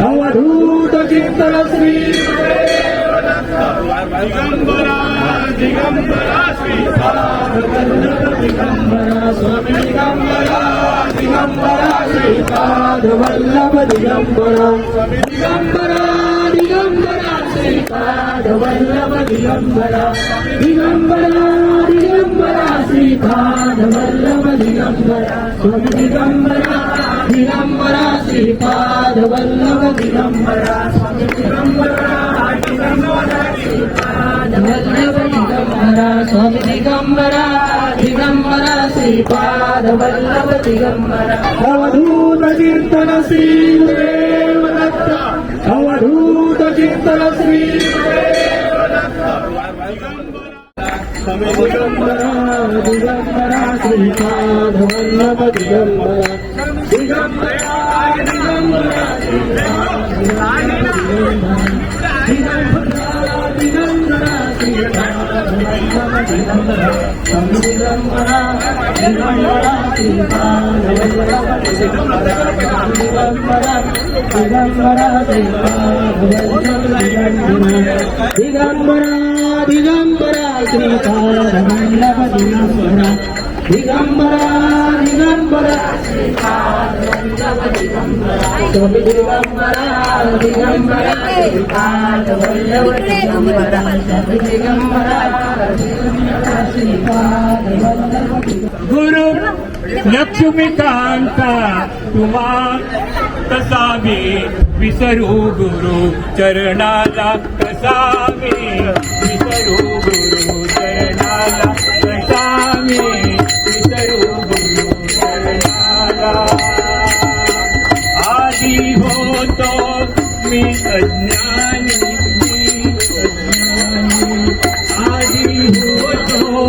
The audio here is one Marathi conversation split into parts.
अवधूत कीर्तन श्री दिगंबरा दिगंबरा श्री दिगंबरा स्वामी दिगंबरा दिगंबरा श्रीपाद वल्लभ दिगंबरा स्वामी दिगंबरा दिगंबरा श्रीपाद वल्लभ दिगंबरा दिगंबरा दिगंबरा श्रीपाद वल्लभ दिगंबरा स्वामी दिगंबरा दिगंबरा श्रीपाद वल्लभ दिगंबरा स्वामी दिगंबरा दिगंबरा श्रीपाद वल्लभ दिगंबरा स्वामी दिगंबरा दिगंबरा श्रीपाद वल्लभ दिगंबरा अवधूत कीर्तन श्री देवदत्त अवधूत कीर्तन श्री दिगंबरा दिगंबरा श्रीपाद वल्लभ दिगंबरा दिगंबरा दिगंबरा दिगंबरा श्रीपाद वल्लभ दिगंबरा दिगंबरा दिगंबरा श्रीपाद वल्लभ दिगंबरा दिगंबरा दिगंबरा श्रीपाद वल्लभ दिगंबरा दिगंबरा दिगंबरा श्रीपाद वल्लभ दिगंबरा दिगंबरा दिगंबरा श्रीपाद वल्लभ दिगंबरा स्वामी दिगंबरा दिगंबरा श्रीपाद वल्लभ दिगंबरा स्वामी दिगंबरा श्रीपाद वल्लभ गुरु लक्ष्मीकांता तुम्हा कसा मी विसरू गुरु चरणाला कसा मी विसरू गुरु चरणाला कसा मी विसरू गुरु चरणाला आधी होतो मी अज्ञानी आधी होतो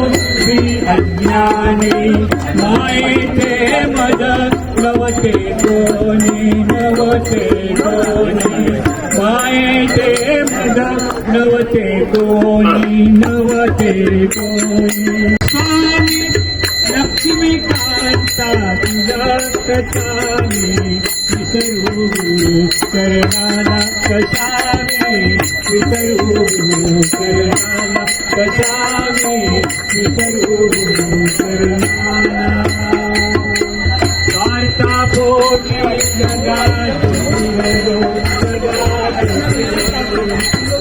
मी अज्ञानी मायेचे मद नवते कोणी नवते कोणी मायेचे मद नवते कोणी नवते कोणी स्वामी लक्ष्मीकांता तुझा कसा मी विसरू करणाला कसा मी विसरू करणाला कसा मी विसरू करणाला वार्ता पोटी जगात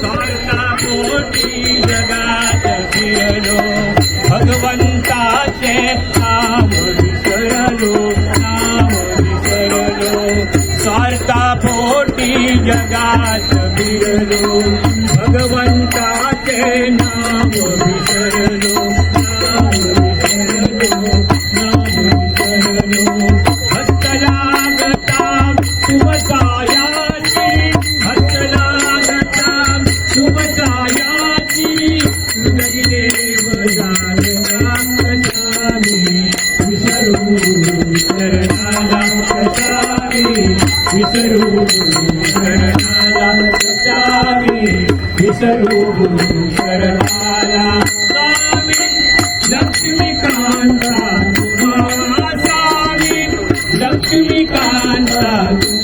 वार्ता पोटी जगात फिरलो भगवंताचे नाम विसरलो नाम विसरलो स्वार्था पोटी जगात फिरलो भगवंताचे नाम विसरलो नाम विसरलो नाम विसरलो हस्तलागता सुवसायाची हस्तलागता सुवसायाची हृदयदेव जाणला कशामी विसरू करणाला कशामी विसरू करणाला कशामी विसरू करणाला स्वामी लक्ष्मीकांता तुम्हा स्वामी लक्ष्मीकांता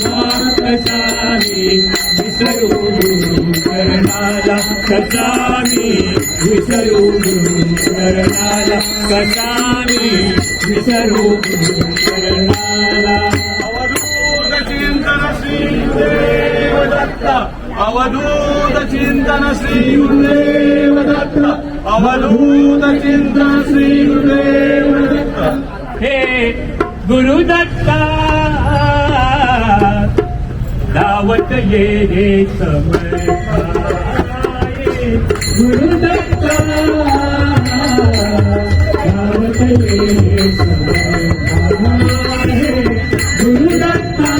तुम्हा कशामी विसरू करणाला कशामी विसरू करणाला कशामी विसरू करणाला अवधूत चिंतन श्री देवदत्त अवधूत चिंतन श्री देवदत्त अवधूत चिंतन श्री देवदत्त हे गुरुदत्ता दावत ये रे समर्था गुरुदत्ता दावत ये रे समर्था गुरुदत्ता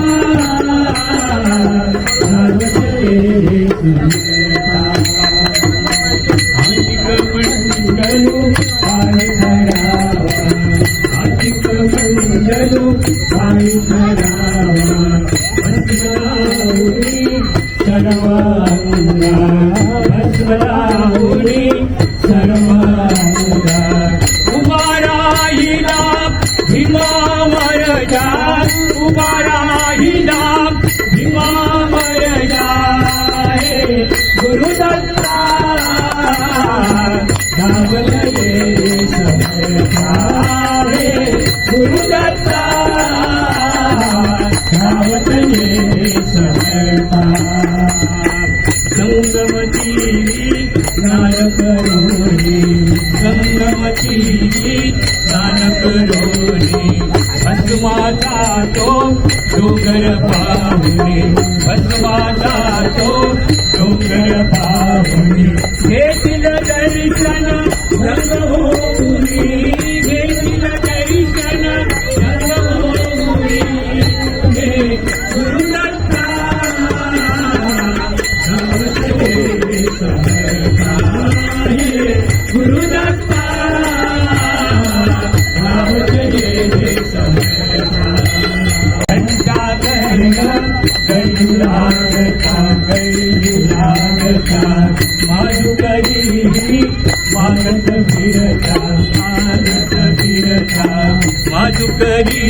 दावत ये रे समर्था आतिक मंडलू पाय धरावा आतिक मंडलू पाय धरावा भस्मराहुनी सर्वांगा भस्मराहुनी सर्वांगा उभा राहिला भीमा मरजा उभा राहिला भीमा मरजा दान करोनी भस्माचा तो डोंगर पाहुणे भस्माचा तो डोंगर पाहुणे घेतील दर्शन रंगभूमी घेतील दर्शन रंगभूमी हे गुरुदत्ता गुरुदत्ता माधुकरी मागत फिरता माधुकरी मागत फिरता माधुकरी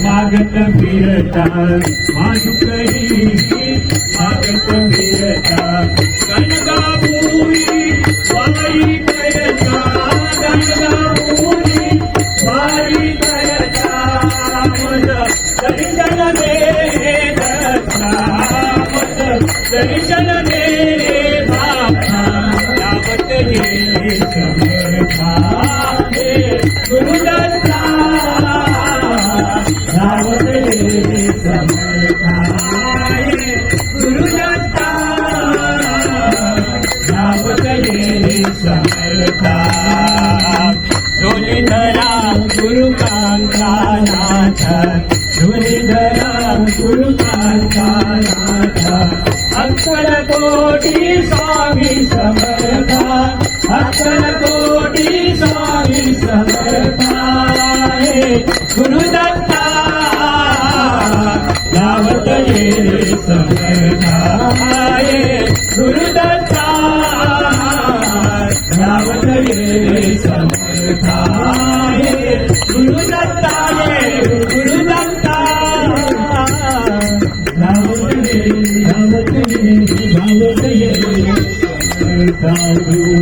मागत फिरता माधुकरी मागत फिरता गणगापुरी वारी करता गणगापुरी वारी करता मद दर्शन दे दत्ता मद दर्शन दे बाबा यावत गेले समर्था हे गुरुदत्ता यावत गेले समर्था हे गुरुदत्ता यावत गेले समर्था धरा गुरुकांतानाथ धरा गुरुकांतानाथ अक्कलकोटी स्वामी समर्था अक्कलकोटी स्वामी समर्था हे गुरुदत्ता यावत गेले समर्था हे गुरुदत्ता यावत गेले समर्था हे गुरुदत्ता हे गुरुदत्ता यावत गेले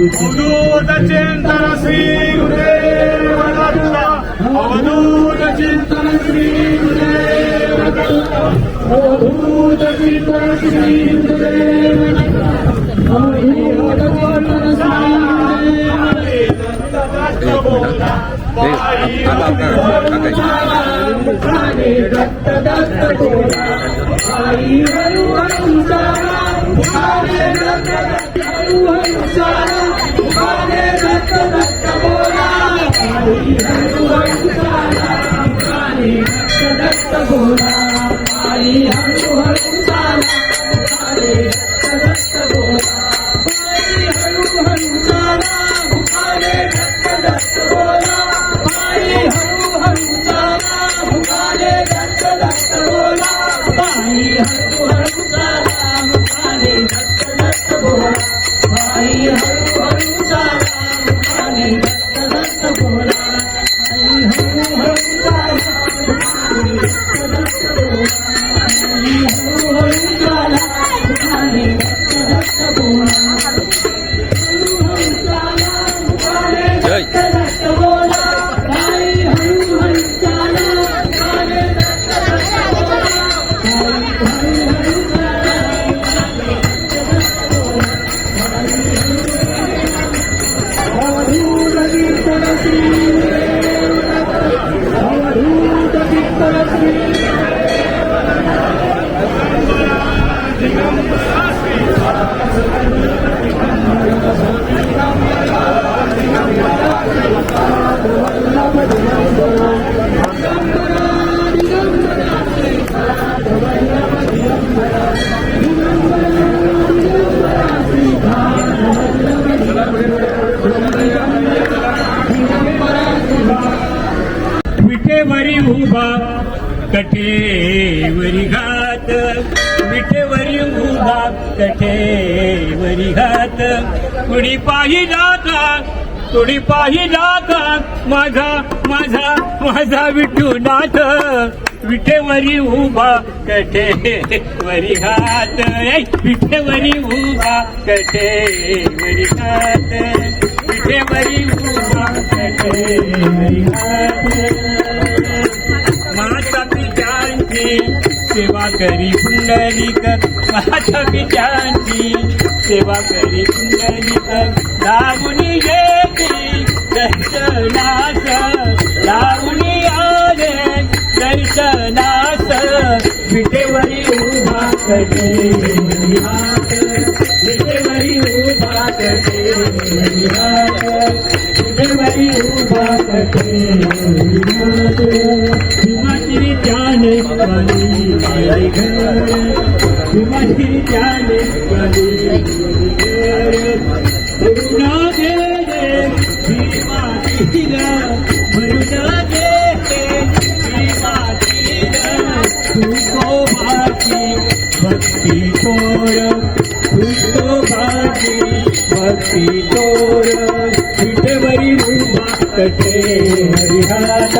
अवधूत चिंतन श्री गुरुदेव दत्त अवधूत चिंतन श्री गुरुदेव दत्त अवधूत चिंतन श्री गुरुदेव दत्त अवधूत चिंतन श्री दत्त दत्त बोला आई हरु हरु सारा पुकारे दत्त दत्त हरु हरु सारा पुकारे दत्त दत्त बोला आई हरु हरु सारा पुकारे दत्त दत्त बोला आई हरु हरु सारा पुकारे दत्त दत्त बोला आई हरु हरु सारा पुकारे दत्त दत्त बोला आई हरु हरु सारा पुकारे दत्त दत्त बोला आई हरु हरु सारा पुकारे दत्त दत्त बोला आई हरु हरु सारा पुकारे दत्त दत्त बोला आई हरु हरु सारा पुकारे दत्त दत्त बोला आई हरु हरु सारा पुकारे दत्त दत्त बोला हरु हरु सारा पुकारे दत्त दत्त बोला आई हरु हरु सारा पुकारे दत्त दत्त बोला आई हरु हरु अवधूत कीर्तन श्री गुरुदेव दत्त अवधूत कीर्तन श्री विठेवरी उभा कठेवरी घात विठेवरी उभा कठेवरी घात कुणी पाहिला का माझा माझा माझा विठुनाथ विठेवरी उभा कठेवरी घात विठेवरी उभा कठेवरी घात विठेवरी उभा कटे माता पित्यांची सेवा करी पुंडलिक माता पित्यांची सेवा करी पुंडलिक लावणी येती दर्शनास लावणी आले दर्शनास विठेवरी उभा कटे विठेवरी उभा कटे विठेवरी उभा कटे हिमाचली त्याने पाणी हिमाचली त्याने पाणी करुणा दे भीमातीला करुणा दे भीमातीला तुझको बाकी भक्ती तोर तुझको बाकी भक्ती तोर विठेवरी उभा कटे हरिहात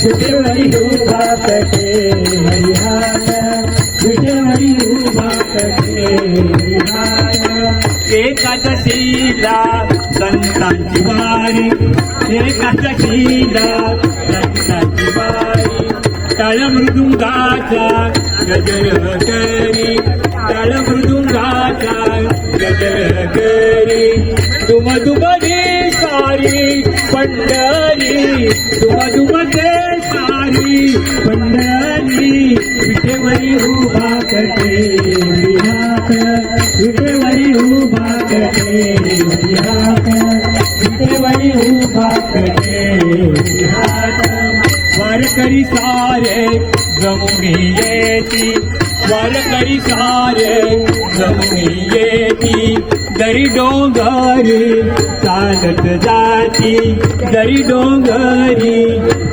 विठेवरी उभा कटे हरिहात विठेवरी उभा कटे हरिहात एकादशीला संतांची वारी एकादशीला संतांची वारी टाळ मृदुंगाचा गजर करी टाळ मृदुंगाचा गजर करी दुम दुमली सारी पंढरी दुम दुमले सारी पंढरी विठेवरी उभा कटे हरिहात विठेवरी उभा कटे हरिहात विठेवरी उभा कटे हरिहात वारकरी सारे जमुनी येती वारकरी सारे जमुनी येती दरी डोंगरी चालत जाती दरी डोंगरी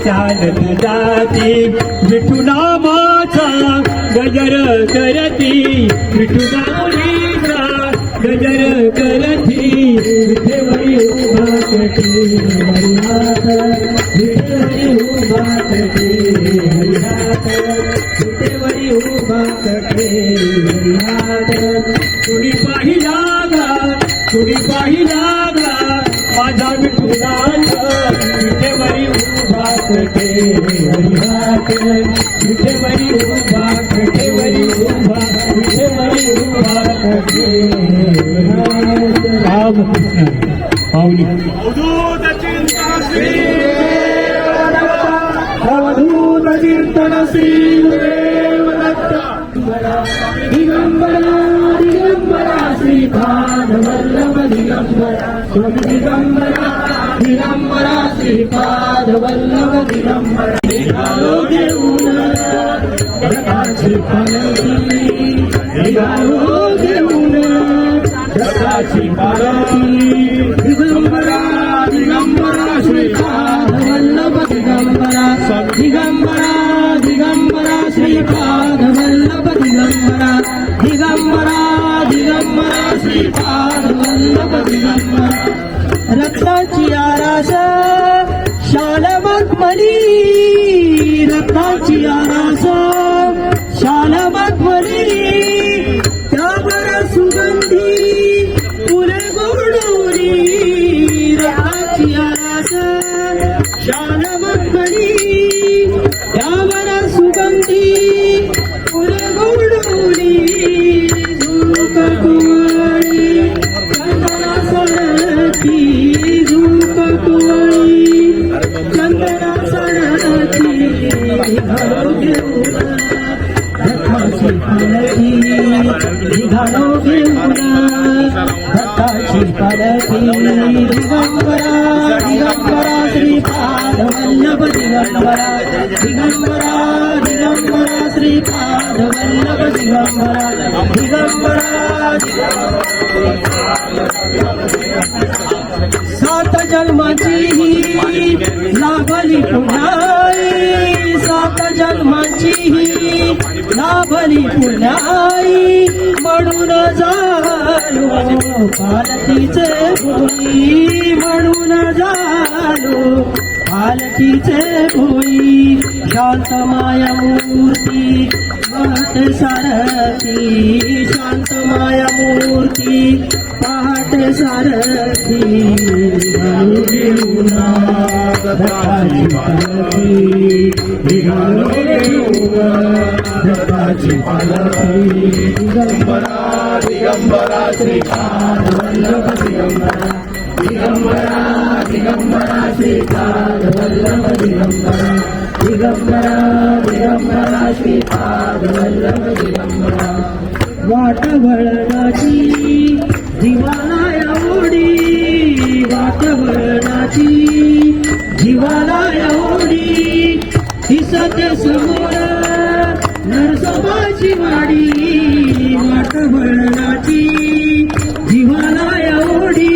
चालत जाती विठू नामाचा गजर करती विठू नामाचा गजर करती विठेवरी उभा कटे हरिहात विठेवरी उभा कटे हरिहात विठेवरी उभा कटे हरिहात कुणी पाहिला कुणी पाहिला माझा विठुनाथ विठेवरी उभा कटे हरिहात विठेवरी उभा विठेवरी उभा विठेवरी उभा कटे रामकृष्ण पावली अवधूत चिंतन श्री अवधूत कीर्तन श्री देवदत्त दिगंबरा दिगंबरा श्रीपाद वल्लभ दिगंबरा स्वामी दिगंबरा दिगंबरा श्रीपाद वल्लभ दिगंबरा निघालो घेऊन दत्ताची पालखी निघालो घेऊन दत्ताची पालखी दिगंबरा दिगंबरा श्रीपाद वल्लभ दिगंबरा दिगंबरा दिगंबरा श्रीपाद वल्लभ दिगंबरा दिगंबरा दिगंबरा श्रीपाद वल्लभ दिगंबरा रक्ताची आरास शालमखमली रक्ताची आरास शालमखमली त्यावर सुगंधी फुले गोडोरी रक्ताची आरास शालमखमली त्यावर सुगंधी फुले गोडोरी झुक कुवळी चंदना सडती झुक कुवळी चंदना सडती निघालो घेऊन दत्ताची पालखी निघालो घेऊन दत्ताची पालखी दिगंबरा दिगंबरा श्रीपाद वल्लभ दिगंबरा दिगंबरा दिगंबरा श्रीपाद वल्लभ दिगंबरा दिगंबरा सात जन्माची ही लाभली पुण्याई सात जन्माची ही लाभली पुण्याई म्हणून झालो पालखीचे भोई म्हणून झालो पालखीचे भोई शांत माया मूर्ती महत सारथी शांत माया मूर्ती सारथी पहाट सारथी निघालो घेऊन दत्ताची पालखी निघालो घेऊन दत्ताची पालखी दिगंबरा दिगंबरा श्रीपाद वल्लभ दिगंबरा दिगंबरा दिगंबरा श्रीपाद वल्लभ दिगंबरा दिगंबरा दिगंबरा श्रीपाद वल्लभ दिगंबरा वाट वळणाची जीवाला एवढी वाट वळणाची जीवाला एवढी दिसत समोर नरसोबाची वाडी वाट वळणाची जीवाला एवढी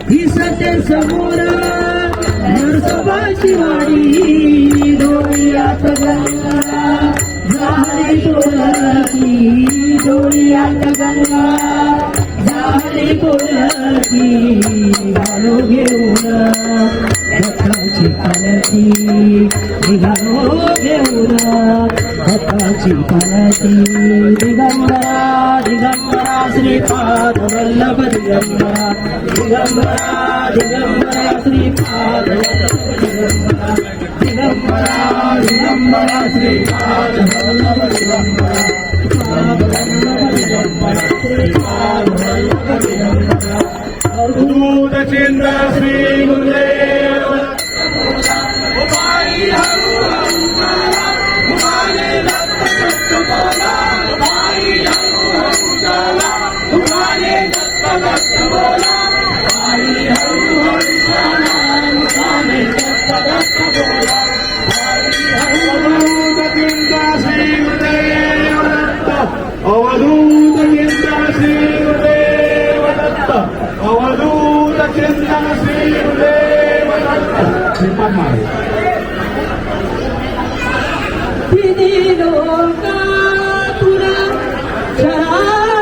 दिसत समोर नरसोबाची वाडी डोळ्यात गंगा झाली कोलकी डोळ्यात गंगा झाली कोलकी निघालो घेऊन दत्ताची पालखी निघालो घेऊन दत्ताची पालखी दिगंबरा दिगंबरा श्रीपाद वल्लभ दिगंबरा दिगंबरा दिगंबरा श्रीपाद वल्लभ दिगंबरा दिगंबरा दिगंबरा श्रीपाद वल्लभ दिगंबरा श्रीपाद वल्लभ दिगंबरा अद्भुत चिंता श्री गुरुदेव अवधूत चिंता श्री गुरुदेव दत्त अवधूत चिंता श्री गुरुदेव दत्त श्रीपाद महाराज तिन्ही लोकातून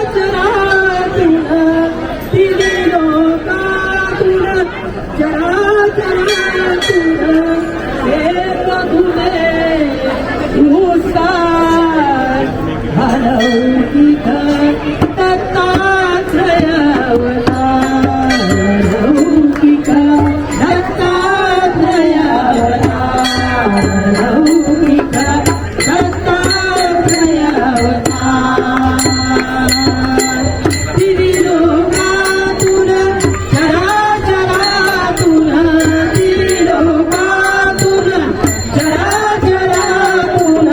चराचरातून तिन्ही लोकातून चराचरातून एक धुले भूसार अलौकिक दत्तात्रय अवतार अलौकिक दत्तात्रय अवतार अलौकिक दत्तात्रय अवतार तिन्ही लोकातून चराचरातून तिन्ही लोकातून चराचरातून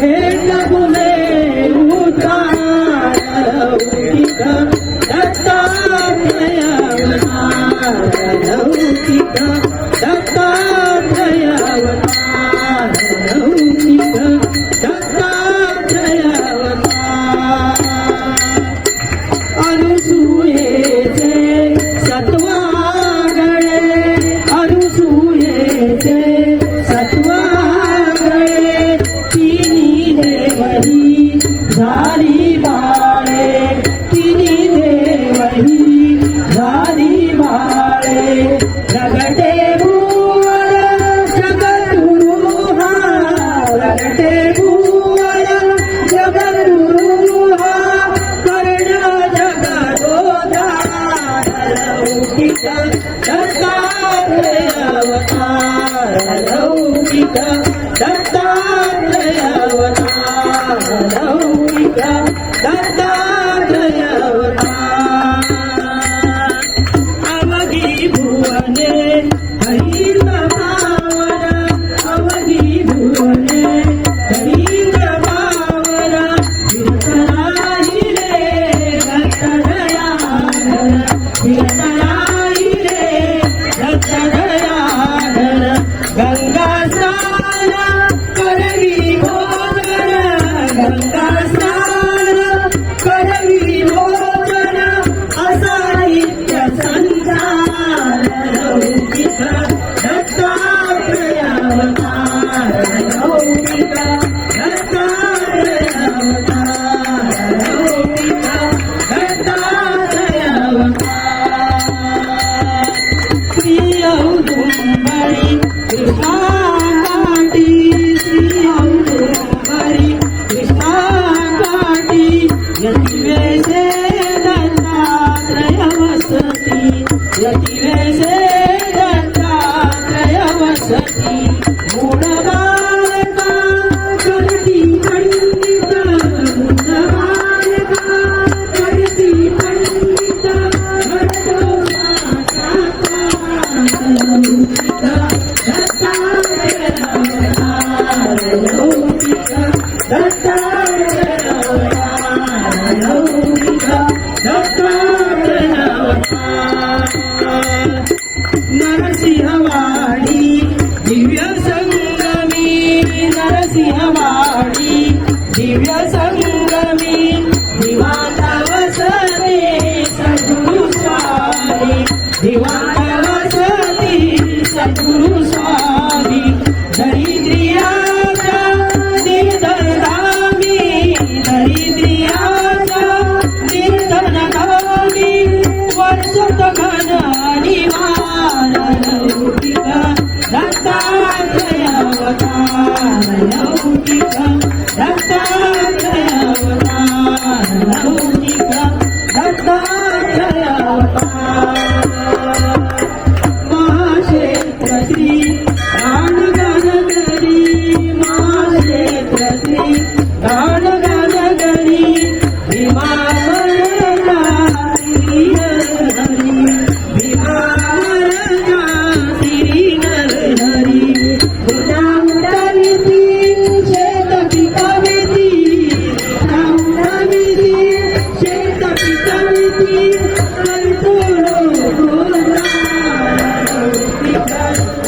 एक फुले उतार अलौकिक दत्तात्रय अवतार अलौकिक दत्तात्रय अवतार अलौकिक दत्तात्रय अवतार अनुसूयेचे सत्वा गळे अनुसूयेचे सत्वा गळे तिन्ही देवही झाली बाळे तिन्ही देवही झाली बाळे रगटे भुवन जगद्गुरु हा रगटे भुवन जगद्गुरु हा कर्ण जगदोधार अलौकिक दत्तात्रय अवतार अलौकिक दत्तात्रय अवतार अलौकिक दत्तात्रय अवतार अवघी भुवने हरित पावन अवघी भुवने हरित पावन कीर्तनाई रे दत्तदयाधर कीर्तनाई रे दत्तदयाधर गंगा स्नान करवी भोजन गंगा स्नान करवी भोजन असा नित्य संचार अलौकिक दत्तात्रय अवतार अलौकिक दत्तात्रय अवतार अलौकिक दत्तात्रय अवतार श्री औदुंबरी कृष्णा काठी श्री औदुंबरी कृष्णा काठी यतिवेशे दत्ता यतिवेशे दत्तात्रय वसती मूढ बालका करती पंडित मूढ बालका करती पंडित घडतो दत्तात्रय अवतार लौकिक दत्तात्रय अवतार लौकिक दत्तात्रय अवतार नरसिंहवाडी दिव्य संगमी नरसिंहवाडी दिव्य संगमी दिवाण वसते सद्गुरु स्वामी दिवाण वसती सद्गुरु स्वामी दरिद्रियाचा निर्धनगामी दरिद्रियाचा निर्धनगामी वर्षत घन निवार लौकिक दत्तात्रय अवतार लौकिक दत्तात्रय अवतार लौकिक दत्तात्रय अवतार महाक्षेत्र श्री गाणगानगरी महाक्षेत्र श्री गाणगानगरी भीमावरजा श्री नरहरी भीमावरजा श्री नरहरी उडा उडाविती शेत पिकाविती उडा उडाविती शेत पिकाविती करतो लौकिक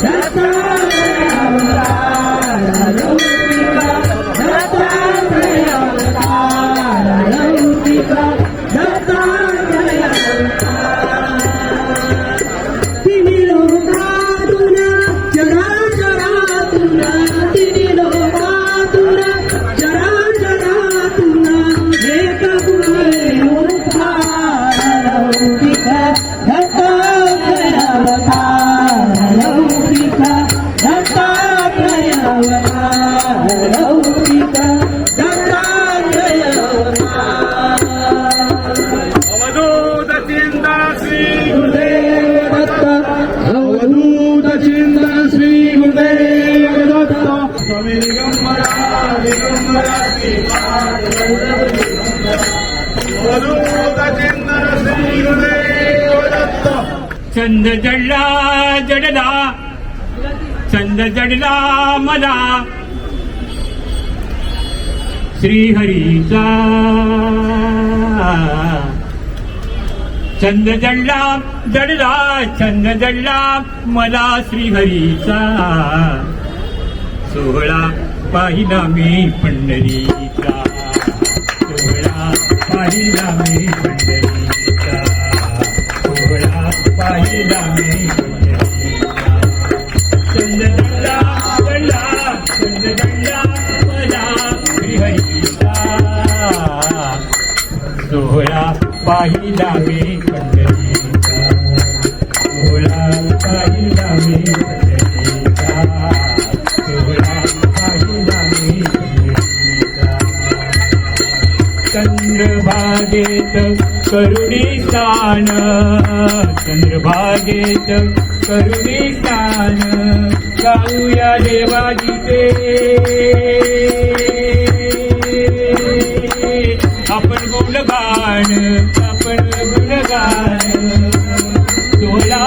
दत्तात्रय अवतार लौकिक दत्तात्रय अवतार लौकिक दत्तात्रय अवतार तिन्ही लोकातून चराचरातून तिन्ही लोकातून चराचरातून एक गुणे उद्धार लौकिक दत्तात्रय अवतार लौकिक दत्तात्रय अवतार लौकिक दत्तात्रय अवतार अवधूत चिंतन श्री गुरुदेव दत्त अवधूत चिंतन श्री गुरुदेव दत्त स्वामी दिगंबरा दिगंबरा अवधूत चिंतन श्री गुरुदेव दत्त चंद जडला जडला चंद जडला मला श्रीहरीचा चंद जडला जडला चंद जडला मला श्रीहरीचा सोहळा पाहिला मी पंढरीचा सोहळा पाहिला मी पंढरीचा सोहळा पाहिला मी पंढरीचा चंदगंगा गंगा चंदगंगा मला श्रीहरीचा सोहळा पाहिला मी पंढरीचा सोहळा पाहिला मी पंढरीचा सोहळा पाहिला मी पंढरीचा चंद्रभागेत करुणी स्नान चंद्रभागेत करुणी स्नान गाऊया देवाजीचे आपण गुणगान आपण गुणगान सोळा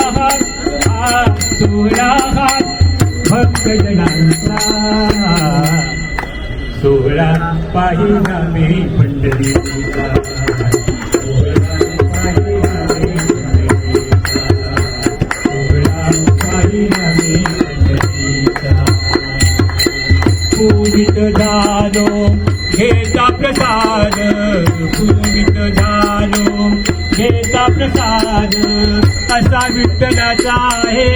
हात भक्तजनांचा सोहळा पाहिला मी पंढरीचा सोहळा पाहिला मी पंढरीचा सोहळा पाहिला मी पंढरीचा पूजित झालो घेता प्रसाद पूजित झालो घेता प्रसाद असा विठ्ठलाचा आहे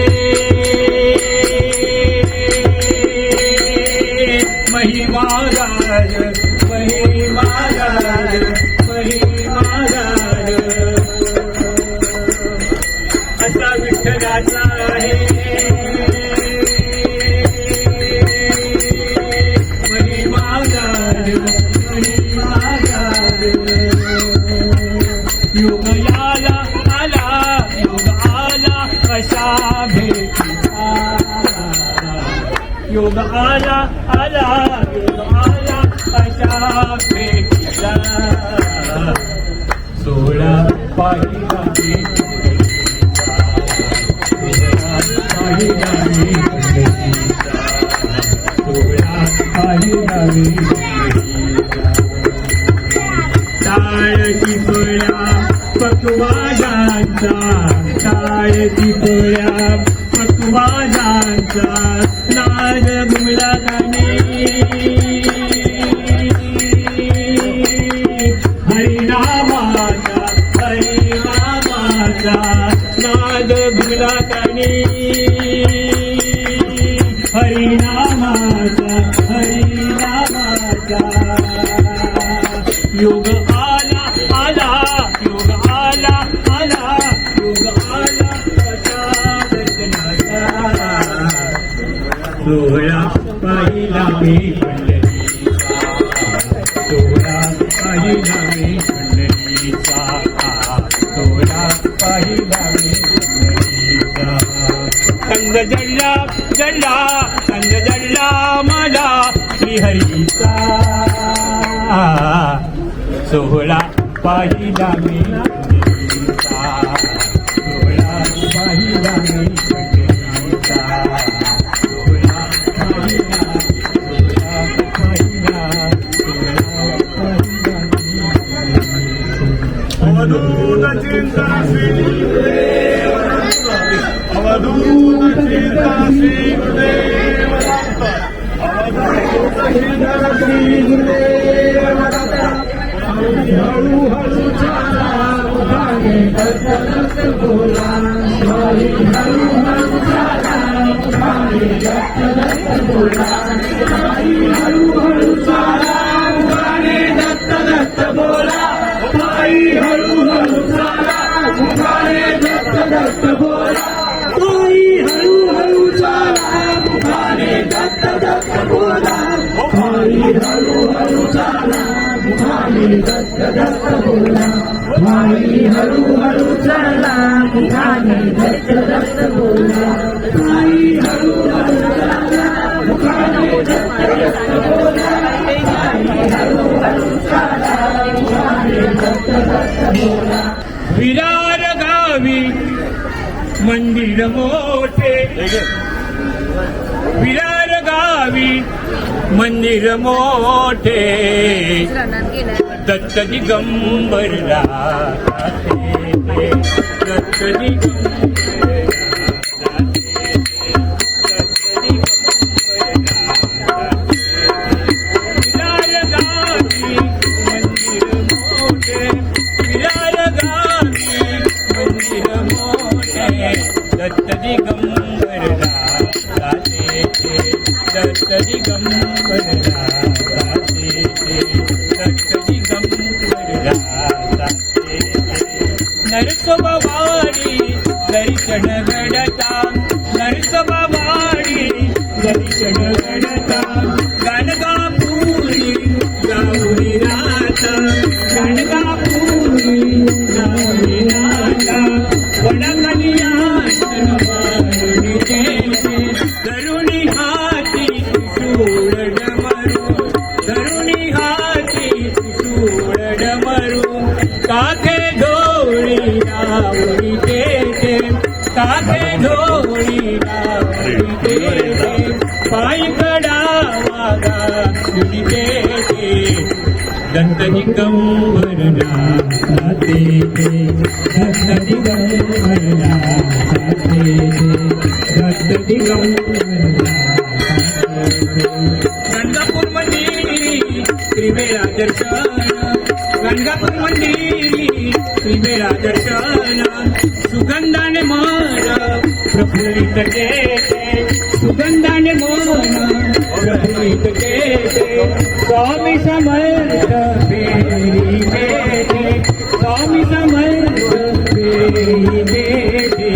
महिमागार महिमागार महिमागार असा विठ्ठलाचा आहे महिमागार महिमागार योग आला आला योग आला भेटीचा योग आला आला योग आला अशा भेटीचा सोहळा पाहिला भेटीचा पाहिला भेटीचा सोहळा पाहिला भेटीचा टाळची पोळ्या पक्वाजांचा टाळची पोळ्या पक्वाजांचा नाद घुमला गाणे हरिनामाचा हरिनामाचा नाद घुमला गाणे हरिनामाचा हरिनामाचा योग आला आला योग आला आला योग आला अशा दर्शनाचा सोहळा पाहिला मी पंढरीचा सोहळा पाहिला मी पंढरीचा सोहळा पाहिला मी पंढरीचा संग जडला जडला संग जडला मला श्रीहरीचा सोहळा पाहिला मी पंढरीचा सोहळा पाहिला मी पंढरीचा सोहळा पाहिला सोहळा पाहिला सोहळा पाहिला मी पंढरीचा अवधूत चिंतन श्री गुरुदेव दत्त अवधूत चिंतन श्री गुरुदेव दत्त अवधूत चिंतन श्री गुरुदेव दत्त हळू हळू चाला पुढे दत्त दत्त बोला हळू हळू चाला पुढे दत्त दत्त बोला हळू हळू चाला पुढे दत्त दत्त बोला हळू हळू चाला पुढे दत्त दत्त बोला हळू हळू चाला पुढे दत्त दत्त बोला हळू हळू चाला पुढे दत्त दत्त बोला हळू हळू चाला पुढे दत्त दत्त बोला हळू हळू चाला पुढे दत्त दत्त बोला हळू हळू चाला पुढे दत्त दत्त बोला विरार गावी मंदिर मोठे विरार गावी मंदिर मोठे दत्त दिगंबर राहते दत्त दिगंबर विरार गावी मंदिर मोठे विरार गावी मंदिर मोठे दत्त दिगंबर राहते दत्त दिगंबर राहते दत्त दिगंबर राहते नरसोबावाडी दर्शन घडता नरसोबावाडी दर्शन घडता गाणगापुरी गाऊरी राहता गाणगापुरी गाऊरी राहता वडाखाली आसन मारुणी देते धरुणी हाती त्रिशूळ डमरू धरुणी हाती त्रिशूळ डमरू काखे ढोळी रावळी देते काखे ढोळी रावळी देते पायी कडा वागा तुझी देते दत्त दिगंबर राहते दत्त दिगंबर राहते दत्त दिगंबर गणगापूर मंदिरी त्रिवेळा दर्शन गणगापूर मंदिरी त्रिवेळा दर्शन सुगंधाने मन प्रफुल्लित केले सुगंधाने मन प्रफुल्लित केले स्वामी समर्थ फेरी देते स्वामी समर्थ फेरी देते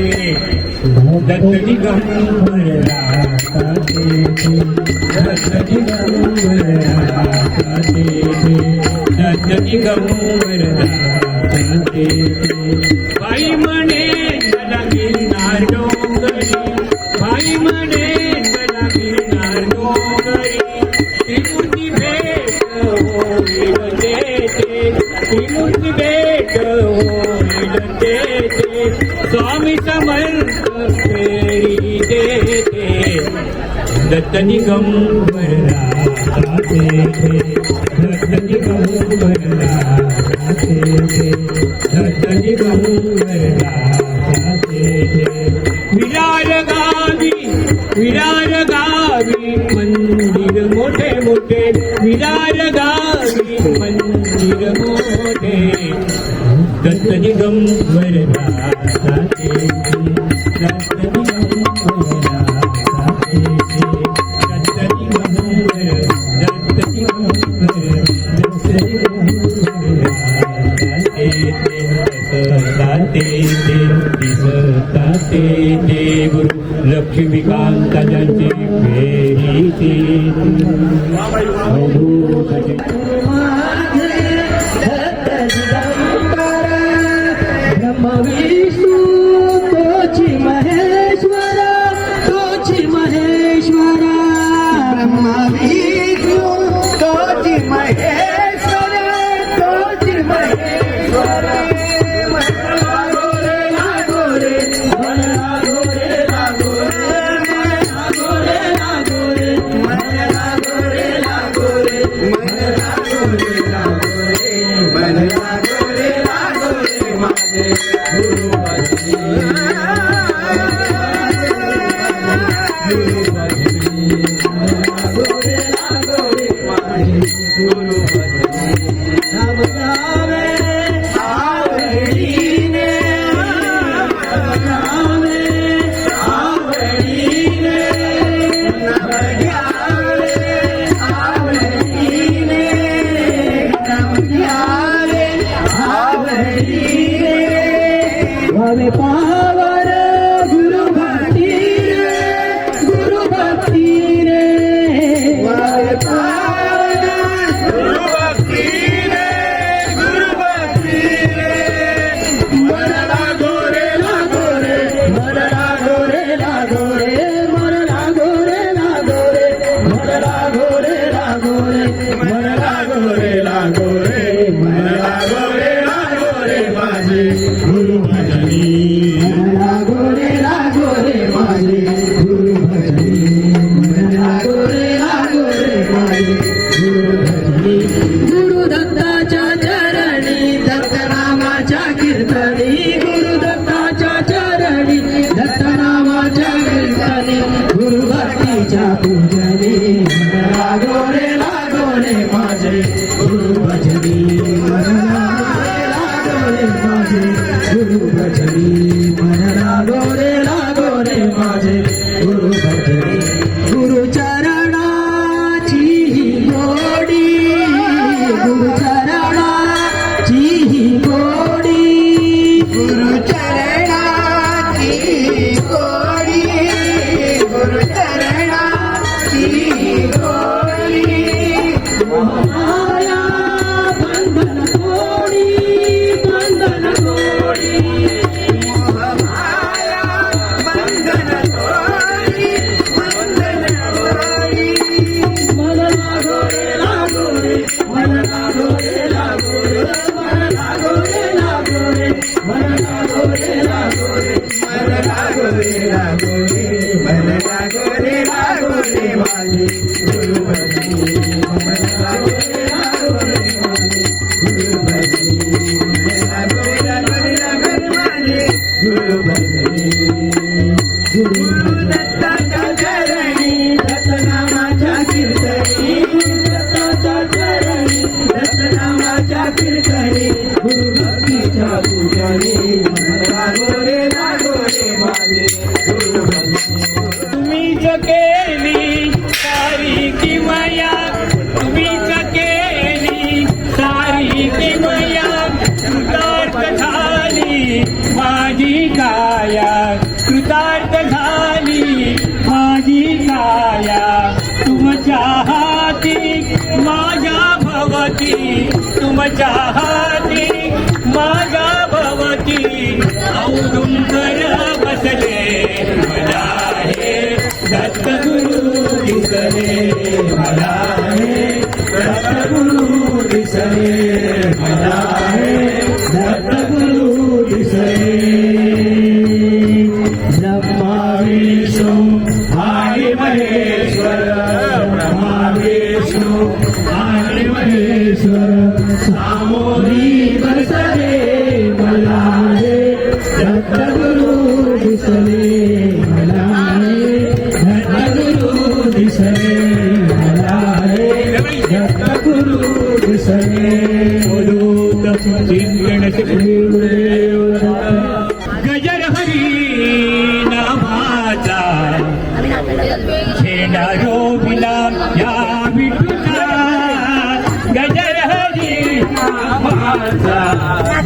दत्त दिगंबर राहते दत्त दिगंबर राहते दत्त दिगंबर राहते बाई म्हणे मला गिरनार डोंगर मंत्र फेरी देते दत्त दिगंबर राहते दत्त दिगंबर राहते दत्त दिगंबर राहते विरार गावी मंदिर मोठे मोठे विरार गावी मंदिर मोठे दत्त दिगंबर राहते दत्त दिगंबर राहते दत्त दिगंबर दत्त दिगंबर दत्त दिगंबर राहते ते गुरु लक्ष्मीकांत ज्यांची फेरीची ब्रह्म विष्णू तोची महेश्वर तोची महेश्वर ब्रह्म विष्णू तोची महेश्वर तोची महेश्वर पावर गुरु भक्ति रे पावर गुरु भक्ति रे मन लागो रे मन लागो रे मन लागो रे मन लागो रे मन लागो रे मन लागो रे माझे गुरु भजनी लागो रे माझे गुरु भजनी लागो रे माझे गुरु भजनी गुरु दत्ताच्या चरणी दत्त नामाच्या कीर्तनी गुरु दत्ताच्या चरणी दत्त नामाच्या कीर्तनी गुरु भक्तीच्या पूजनी लागो रे माझे गुरु भजनी गुरु भजनी मन लागो रे माझे गुरु भजनी गुरु चरणाची गोडी गुरु चरणाची गोडी गुरु चरणाची गोडी गुरु चरणाची गोडी माया बंधन गोडी बंधन गोडी तुम्हीच केली सारी किमया तुम्हीच केली सारी किमया कृतार्थ झाली माझी काया कृतार्थ झाली माझी काया तुमच्या हाती माझ्या भवती तुमच्या हाती माझ्या भवती औदुंबर बसले येईना रोविला या विठूचा गजर हरी नामाचा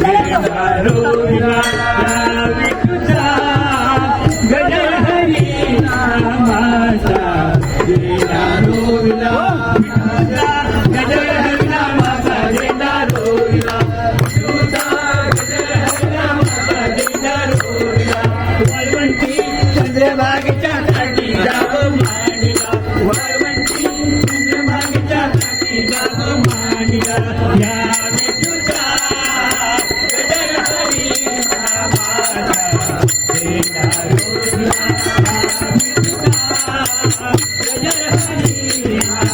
येईना रोविला या विठूचा गजर हरी नामाचा येईना रोविला विठूचा गजर हरी नामाचा येईना रोविला विठूचा गजर हरी नामाचा येईना रोविला वाळवंटी चंद्रभागेच्या काठी जाव मांडला वाळवंटी चंद्रभागेच्या काठी जाव मांडला या विठूचा गजर हरी नामाचा येईना रोविला गजर हरी नामाचा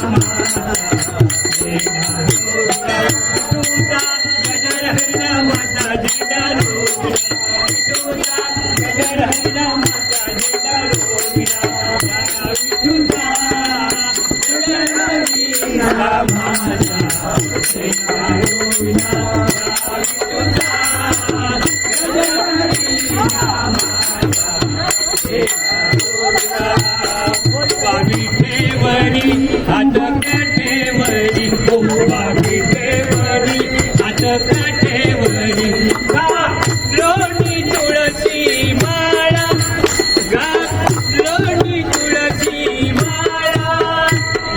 येईना रोविला विठूचा गजर हरी नामाचा येईना रोविला विठूचा गजर हरी नामाचा येईना रोविला या विठूचा गजर हरी नामाचा येईना रोविला या विठूचा गजर हरी नामाचा येईना रोविला बावी ठेवरी हात काठेवरी ओ बावी ठेवरी हात काठेवरी लोणी तुळशी माळा लोणी तुळशी माळा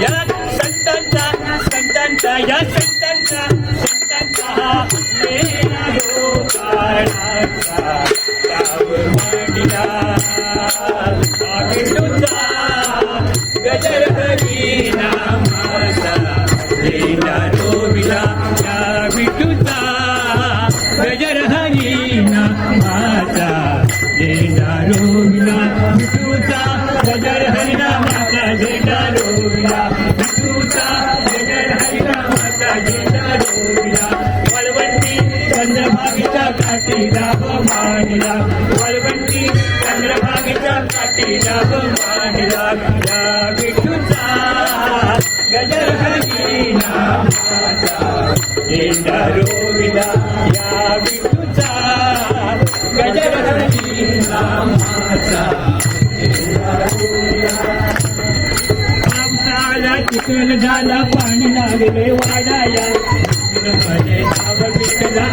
या संतांचा या संतांचा हा मेला हो काळाचा गाव मांडला विठूचा गजर हरी नामाचा येईना रोविला या विठूचा गजर हरी नामाचा येईना रोविला विठूचा गजर हरी नामाचा येईना रोविला विठूचा गजर हरी नामाचा येईना रोविला वाळवंटी चंद्रभागेच्या काठी जाव मांडला वाळवंटी चंद्रभागेच्या काठी जाव मांडला या विठूचा गजर हरी नामाचा येईना रोविला या विठूचा गजर हरी नामाचा येईना रोविला पावसाला चिखल झाला पाणी लागले वाडाया मध्ये धाव विठला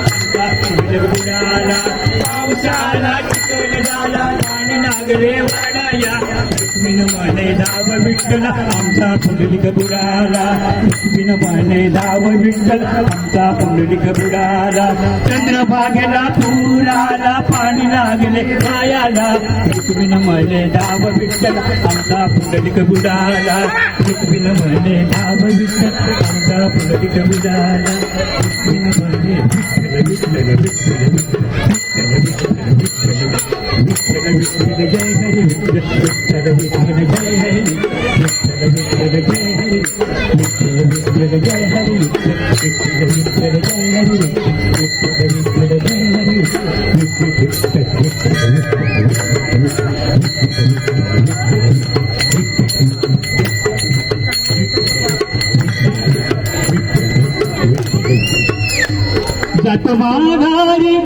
बुडाला पावसाला चिखल झाला पाणी लागले वाडाया लक्ष्मीन म्हणे धाव विठला आमचा पुंडलिक बुडाला लक्ष्मीन म्हणे धाव विठला आमचा पुंडलिक बुडाला चंद्रभागेला फुलाला पाणी लागले पायाला लक्ष्मीन म्हणे धाव विठला आमचा पुंडलिक बुडाला लक्ष्मीन म्हणे धाव विठला आमचा पुंडलिक बुडाला लक्ष्मीन म्हणे विठ्ठल विठ्ठल विठ्ठल विठ्ठल जय हरी विठ्ठल विठ्ठल जय हरी विठ्ठल विठ्ठल जय हरी विठ्ठल विठ्ठल जय हरी विठ्ठल विठ्ठल जय हरी विठ्ठल विठ्ठल जय हरी जातो माघारी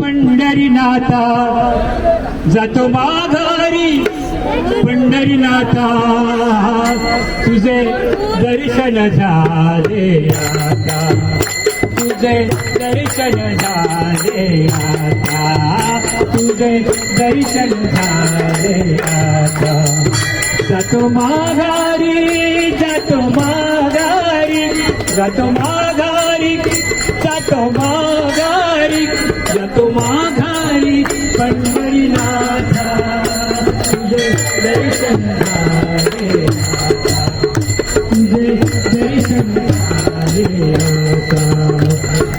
पंढरीनाथा जातो माघारी पंढरीनाथा तुझे दर्शन झाले आता तुझे दर्शन झाले आता तुझे दर्शन झाले आता जातो माघारी जातो माघारी जातो माघारी जातो माघारी जातो माघारी पंढरीनाथा तुझे दर्शन झाले आता तुझे दर्शन झाले आता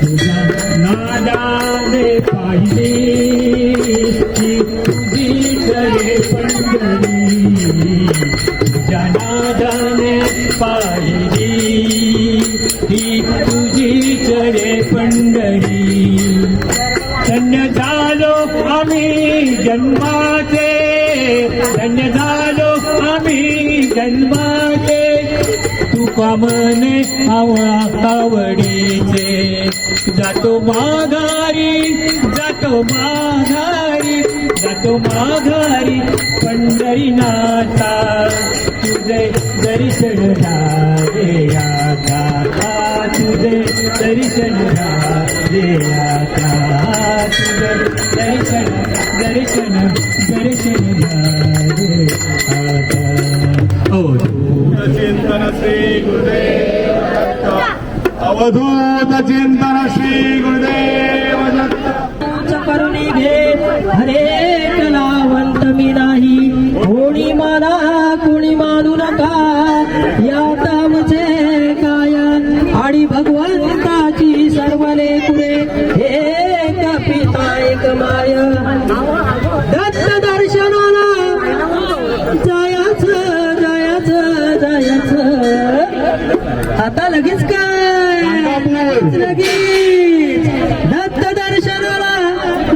तुझ्या नादाने पाहिली की तुझी जरे पंढरी तुझ्या नादाने पाहिली ही तुझी जरे पंढरी धन्य झालो आम्ही जन्माचे धन्य झालो आम्ही जन्माचे तुका मने आवडीचे जातो माघारी जातो माघारी पंढरीनाथा तुझे दर्शन झाले आता तुझे दर्शन झाले आता तुझे दर्शन दर्शन दर्शन झाले आता चिंतन श्री गुरुदेव दत्त अवधूत चिंतन श्री गुरुदेव दत्त करुणी भेद हरे कलावंत मी नाही कोणी माना कोणी मानू नका या तामचे काय आणि भगवंताची सर्व लेकुरे एक पिता एक माय दत्त दर्शनाला जायचं जायचं जायचं आता लगेच काय लगेच दत्त दर्शनाला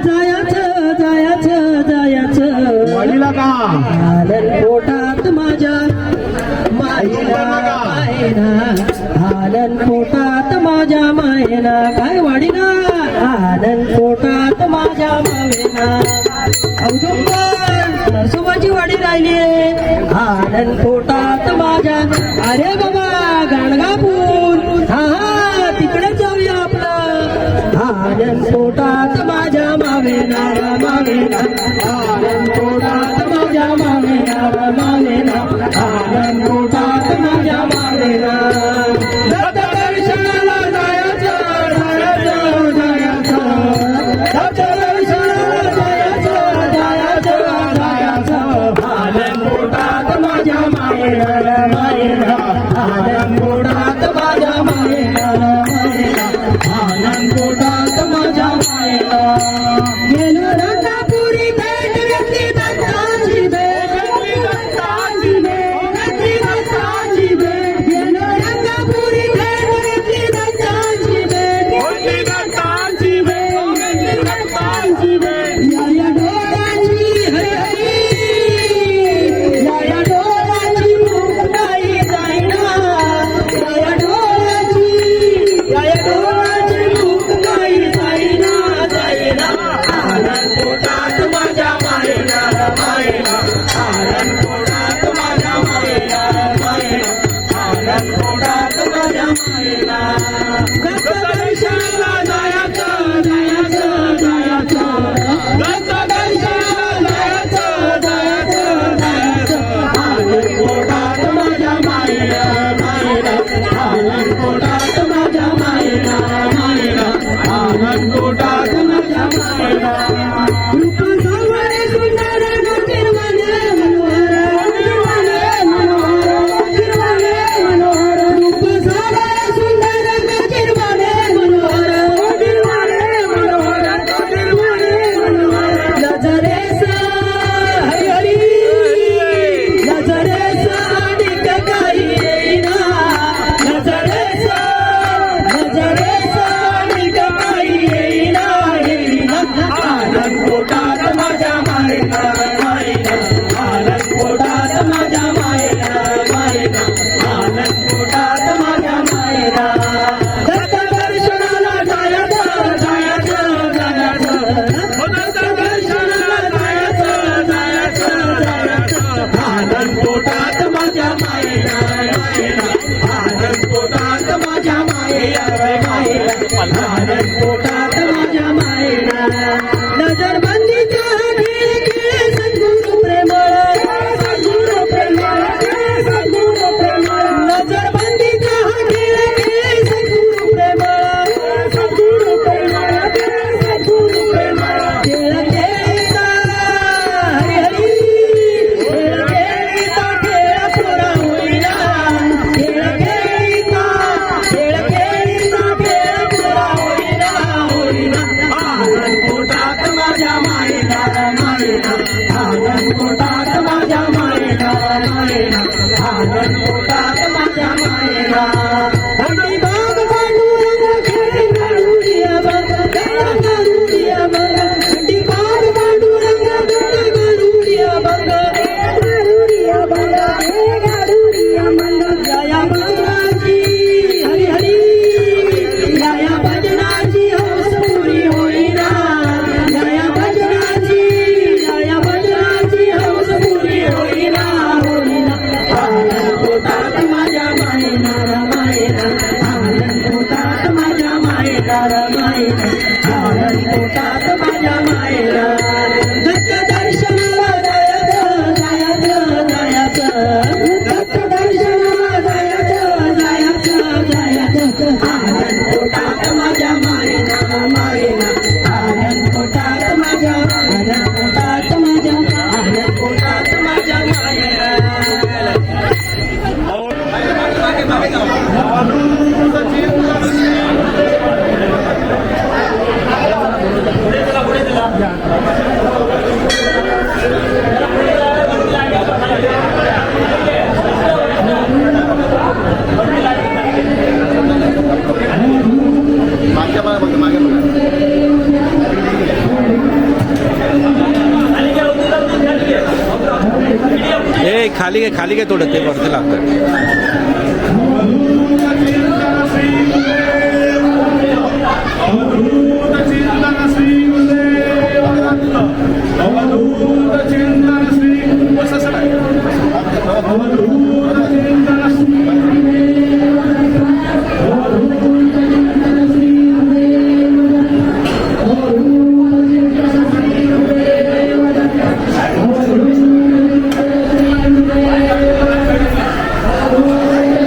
जायचं जायचं जायचं वाडीला का आनंद पोटात माझ्या मायना मायना आनंद पोटात माझ्या मायना काय वाडीना आनंद पोटात माझ्या मावेना औदुंबर नरसोबाची वाडी राहिली आनंद पोटात माझ्या अरे बाबा गाणगापूर हा तिकडे जाऊया आपलं आनंद पोटात माझ्या मावेना मावेना आनंद पोटात माझ्या मावेना मावेना आनंद पोटात माझ्या मावेना दत्त दर्शनाला जायचं जायचं जायचं दत्त दर्शनाला जायचं जायचं जायचं आनंद पोटात माझ्या मावेना मावेना आनंद पोटात माझ्या मावेना मावेना आनंद पोटात माझ्या मायेला गेलो रत्नापुरी भेट घेतली दत्ताची भेट दत्ताची भेट गेलो रत्नापुरी भेट घेतली दत्ताची भेट या डोळ्याची हरी हरी या डोळ्याची भूक नाही जाईना या डोळ्याची भूक नाही जाईना जाईना आनंद पोटात माझ्या मायेला मायेला आनंद पोटात माझ्या मायेला मायेला आनंद पोटात माझ्या मायेला दत्त दर्शनाला जायचं जायचं जायचं दत्त दर्शनाला जायचं जायचं जायचं आनंद पोटात माझ्या मायेला मायेला आनंद पोटात माझ्या मायेला मायेला आनंद पोटात माझ्या मायेला रूप सावळे सुंदर निर्मले मनोहर निर्मले मनोहर निर्मले मनोहर रूप सावळे सुंदर निर्मले मनोहर निर्मले मनोहर निर्मले मनोहर नजरेसा हरी हरी नजरेसा निक काही येईना नजरेसा नजरेसा निक काही येईना येईना आनंद पोटात माझ्या मायेला मायेला आनंद पोटात माझ्या मायेला मायेला आनंद पोटात माझ्या मायेला दत्त दर्शनाला जायचं जायचं जायचं दत्त दर्शनाला जायचं जायचं जायचं आनंद पोटात माझ्या मायेला मायेला आनंद पोटात माझ्या मायेला मायेला आनंद पोटात माझ्या मायेला नजरबंदीच्या खेळ खेळ सद्गुरु प्रेमळ सद्गुरु प्रेमळ सद्गुरु प्रेमळ नजरबंदीच्या खेळ खेळ सद्गुरु प्रेमळ सद्गुरु प्रेमळ सद्गुरु प्रेमळ खेळ खेळता हरी हरी खेळ खेळता खेळ पुरा होईना खेळ खेळता खेळ खेळता खेळ पुरा होईना होईना आनंद पोटात माझ्या मायेला मायेला आनंद पोटात माझ्या मायेला मायेला आनंद पोटात माझ्या मायेला हंडी बाग पांडुरंग खेळ गारुडिया बघ खेळ गारुडिया बघ हंडी बाग पांडुरंग खेळ गारुडिया बघ गारुडिया बघ गारुडिया बघ जया भजनाची हरी हरी जया भजनाची हौस पुरी होईना जया भजनाची जया पोटात माझ्या मायरा दत्त दर्शनाला जायचं जायचं जायचं दत्त दर्शनाला जायचं जायचं जायचं आनंद पोटात माझ्या मायना मायना आनंद पोटात माझ्या आनंद पोटात माझ्या आनंद पोटात माझ्या मायरा ए खाली काय थोडं ते वरती लागतं अवधूत चिंतन श्री गुरुदेव दत्त अवधूत चिंतन श्री अवधूत चिंतन श्री Hare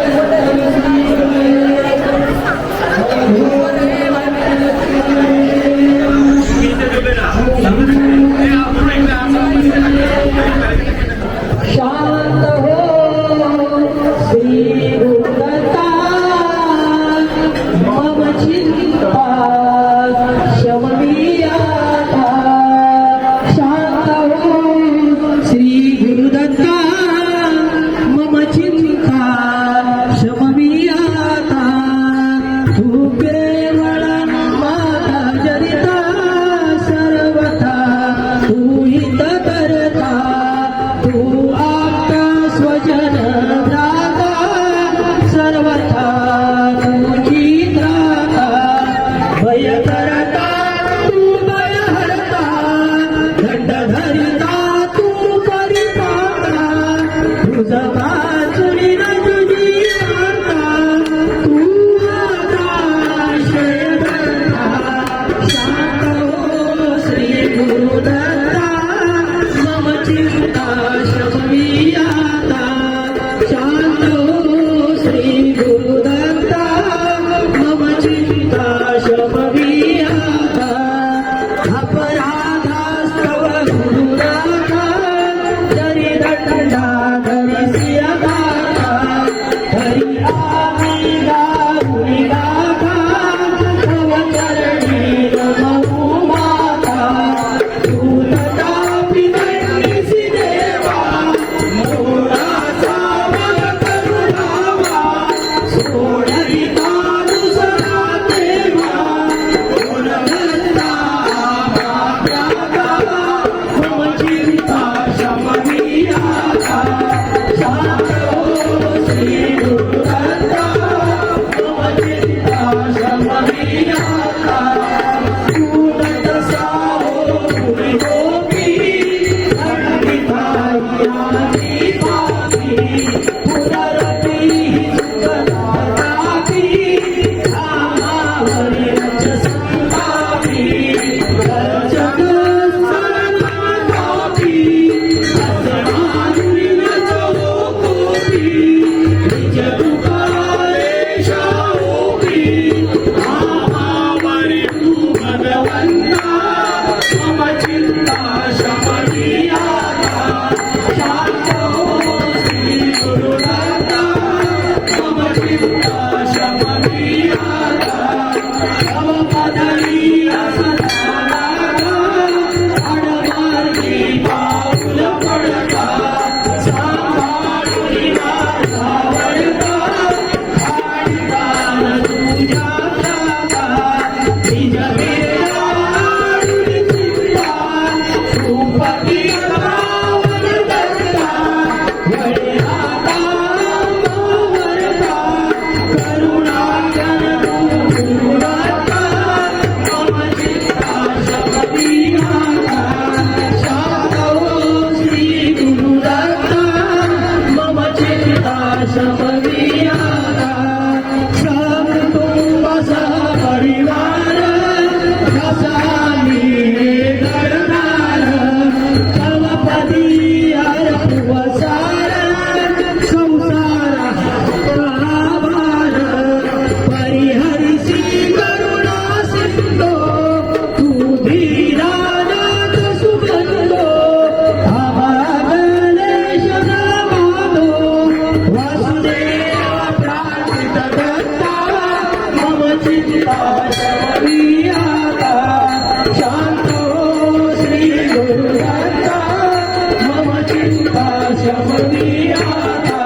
मदियाता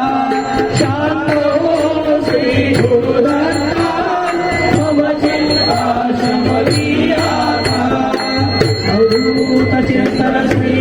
शांत हो श्री गुरुदत्ता मम चिंता शमदियाता अवधूत चिंतन श्री